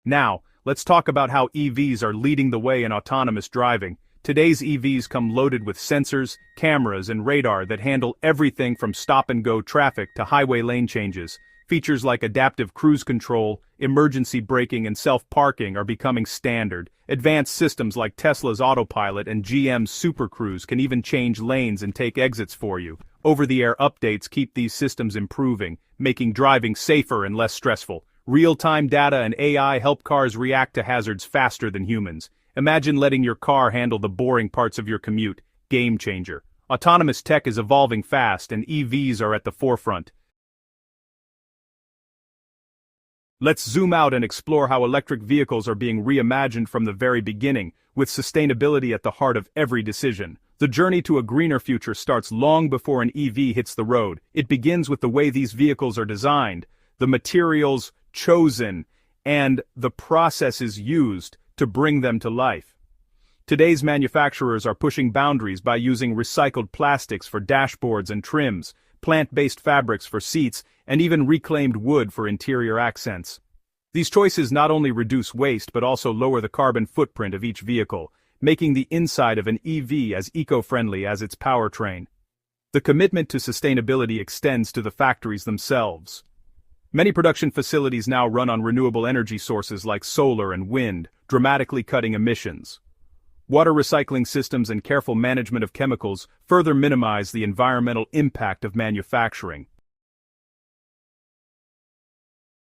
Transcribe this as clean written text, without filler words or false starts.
Now, let's talk about how EVs are leading the way in autonomous driving. Today's EVs come loaded with sensors, cameras, and radar that handle everything from stop-and-go traffic to highway lane changes. Features like adaptive cruise control, emergency braking, and self-parking are becoming standard. Advanced systems like Tesla's Autopilot and GM's Super Cruise can even change lanes and take exits for you. Over-the-air updates keep these systems improving, making driving safer and less stressful. Real-time data and AI help cars react to hazards faster than humans. Imagine letting your car handle the boring parts of your commute. Game changer. Autonomous tech is evolving fast, and EVs are at the forefront. Let's zoom out and explore how electric vehicles are being reimagined from the very beginning, with sustainability at the heart of every decision. The journey to a greener future starts long before an EV hits the road. It begins with the way these vehicles are designed, the materials chosen, and the processes used to bring them to life. Today's manufacturers are pushing boundaries by using recycled plastics for dashboards and trims, plant-based fabrics for seats, and even reclaimed wood for interior accents. These choices not only reduce waste but also lower the carbon footprint of each vehicle, making the inside of an EV as eco-friendly as its powertrain. The commitment to sustainability extends to the factories themselves. Many production facilities now run on renewable energy sources like solar and wind, dramatically cutting emissions. Water recycling systems and careful management of chemicals further minimize the environmental impact of manufacturing.